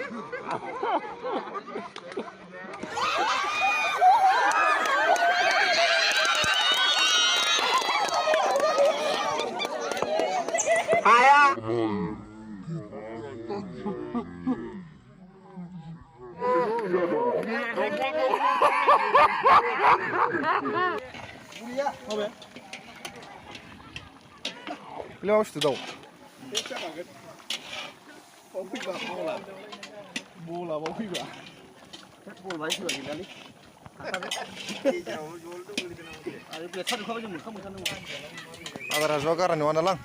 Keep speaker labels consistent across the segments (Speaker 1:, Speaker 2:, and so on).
Speaker 1: Ayah. Biliyor musun tuh? Bola bawa juga. Bola bawa juga kali. Agar azwar anu mana lang?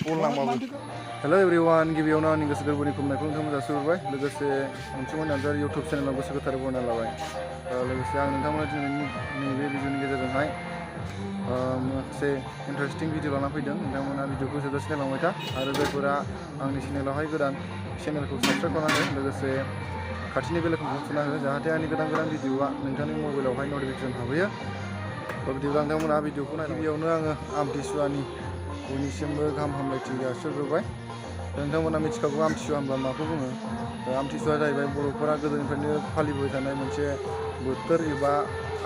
Speaker 1: Pulang mau. Hello everyone, गिबियावनो आंनि गोसो गोरबोनि खुलुमनायखौ नोंथांमोन जासिहरबाय लोगोसे अनसुमै नार्जारि इउटुब चेनेलाव गोसो गोथारै बरायना लाबाय लोगोसे आं नोंथांमोननो दिनैनि नैबे भिडिअनि गेजेरजोंहाय माखासे इन्टारेस्टिं भिडिअ लाना फैदों नोंथांमोना भिडिअखौ जोबजासिम नायलांबाय था आरो जायफोरा आंनि चेनेलावहाय गोदान चेनेलखौ साबस्क्राइब खालामना हो लोगोसे खाथिनि बेलखौ थुना हो जाहाथे आंनि गोदान भिडिअआ नोंथांनि मबाइलावहाय नटिफिकेसन हाबहैयो बिदिब्ला नोंथांमोना भिडिअखौ नाय गिबियावनो आङो आमथिसुवानि बयनिसिमबो गाहाम हामलायथि जासिहरग्रोबाय नोंथांमोना मिथिखागौ आमथिसुवा होनब्ला माखौ बुङो आमथिसुवा जाहैबाय बर'फोरा गोदोनिफ्रायनो फालिबोबाय थानाय मोनसे बोथोर एबा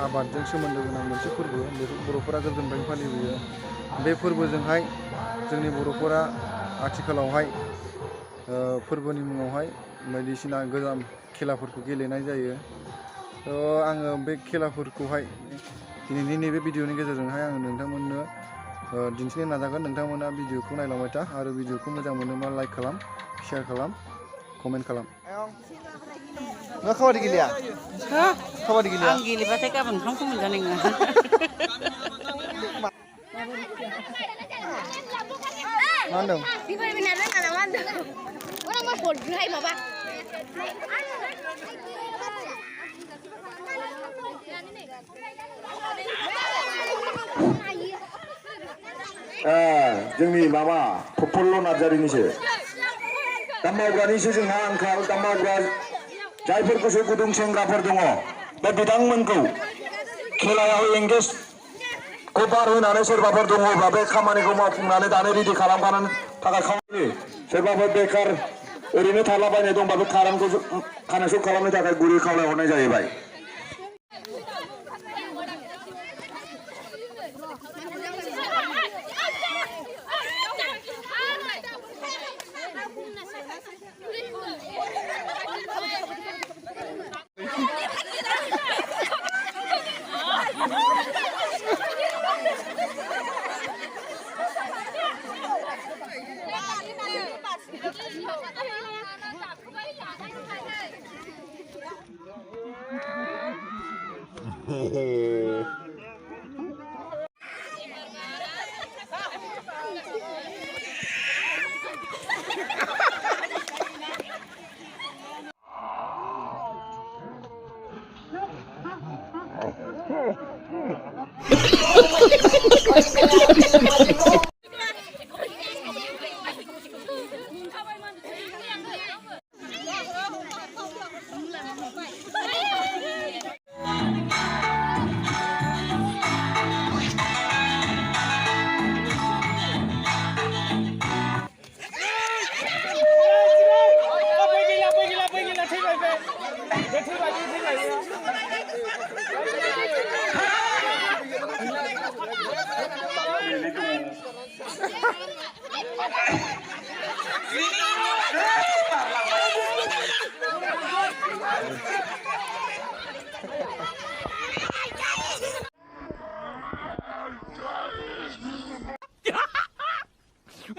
Speaker 1: आबादजों सोमोन्दो गोनां मोनसे फोरबो बेखौ बर'फोरा गोदोनिफ्रायनो फालिबोयो बे फोरबोजोंहाय जोंनि बर'फोरा आथिखालावहाय फोरबोनि मुङावहाय बायदिसिना गोजाम खेलाफोरखौ गेलेनाय जायो आङो बे खेलाफोरखौहाय दिनैनि नैबे भिडिअनि गेजेरजोंहाय आङो नोंथांमोननो दिन्थिनो नाजागोन नोंथांमोना भिडिअखौ नायलांबाय था आरो भिडिअखौ मोजां मोनोब्ला लाइक खालाम शेयार खालाम कमेन्ट खालाम नों खाबादि गेलेया हो खाबादि गेलेया आं गेलेबाथाय गाबोन ओंखामखौ मोनजानाय नङा मा होनदों
Speaker 2: जोंनि माबा प्रफुल्ल नार्जारिनिसो दा मावग्रानिसो जोंहा आंखाल दा मावग्रा जायफोर गोसो गुदुं सेंग्राफोर दङ बे बिथांमोनखौ खेलायाव एंगेज खौ बार होनानै सोरबाफोर दङब्ला बे खामानिखौ मावफुंनानै दानो रेडि खालामखानो थाखाय खामानि सोरबाफोर बेकार ओरैनो थालाबायनाय दंबा बे कारेन्टखौ कानेक्सन खालामनो थाखाय गुरै खावलायहरनाय जाहैबाय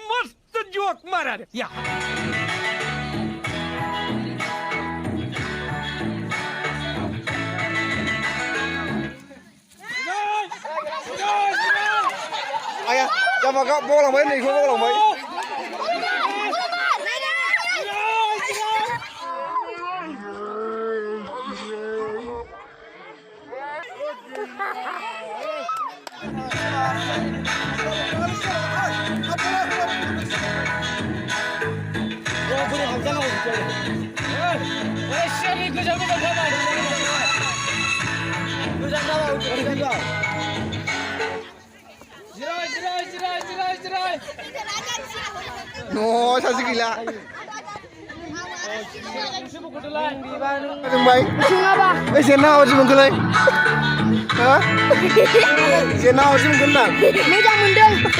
Speaker 3: मस्त जोक मारा रे या
Speaker 1: ayah coba kau bola main nih kau bola main No, saya gila. Mày cái chuyện nào chứ mừng cái này hả chuyện nào chứ mừng cái này
Speaker 3: Mấy trăm mình đừng.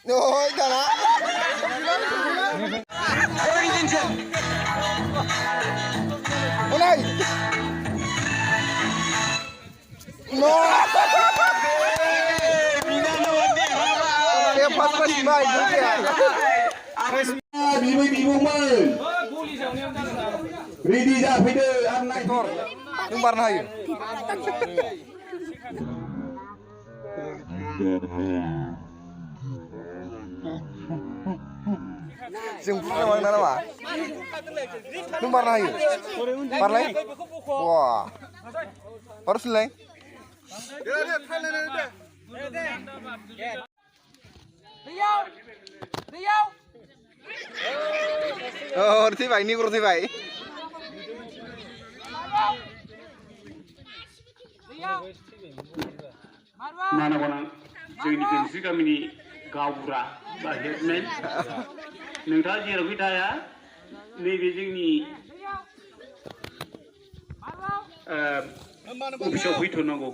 Speaker 1: rồi cả đó hôm nay no dia pas baik dia
Speaker 2: 비봉만 리디자 피드 안나이
Speaker 1: tor nhưng bạn hay Sing punya mana nama? Numbar lain. Par lain? Wah. Harus lain. Oh, thi vậy, ni cũng thi vậy.
Speaker 4: Mana orang जोंनि गेमस्रि गामिनि गावबुरा बा हेडमेन नोंथाङा जेरावखि थाया नैबे जोंनि अफिसाव फैथ'नांगौ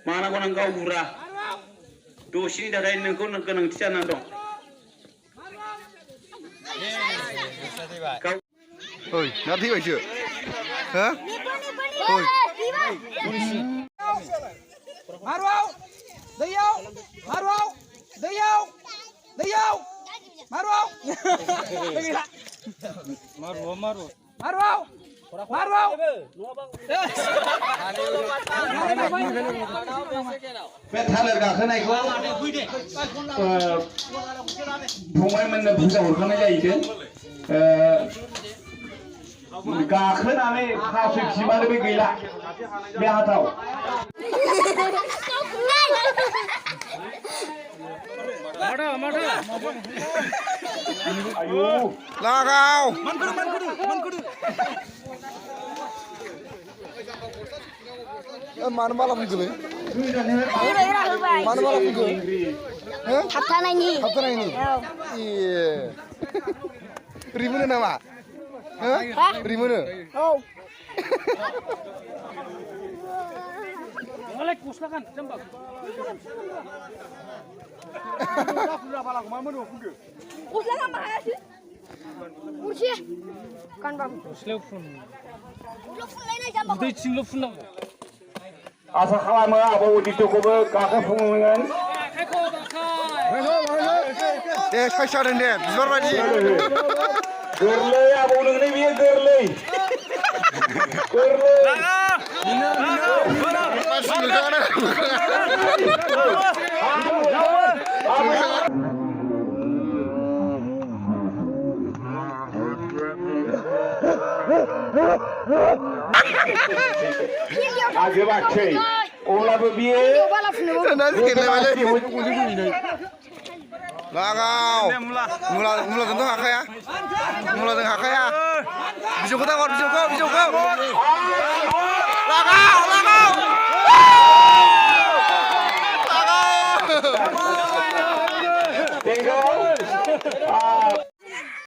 Speaker 4: माना गोनां गावबुरा दसेनि थाखाय नोंखौ गोनांथि जानानै दं
Speaker 1: Ôi, nó thi vậy chưa? Hả? Ôi.
Speaker 5: Maru ao, đi vô, Maru ao, đi vô, đi vô, Maru ao, Maru ao, Maru ao.
Speaker 2: बे थालिर गाखोनायखौ फंबायमोननो बुरजा हरखानाय जाहैदों गाखोनानै फासैफिनबानो बे गैला बे हाथाव आयौ
Speaker 1: Lagau. Mana malam gile? Mana malam gile? Hah?
Speaker 3: Hafta ini.
Speaker 1: Apa ini? Iya. Rimuna nama? Hah? Rimuna?
Speaker 3: Oh.
Speaker 5: Malay kuslakan, jambak.
Speaker 3: Kuslakan mana sih? Kursi. Kan bang.
Speaker 5: Slow phun.
Speaker 3: Lu lainnya jambak.
Speaker 5: Udah cing lo phun nang.
Speaker 2: आसा खालामो आबौ दिटखौबो गाखोफुंगोन
Speaker 1: दे सायसादों दे बिबार बायदि
Speaker 2: गोरलै आबौ नोंनि बेयो गोरलै आगोबाखै अब्लाबो बियो
Speaker 1: Lagau. Mula tentu hakaya. Mula tentu hakaya. Bijau kau, bijau kau.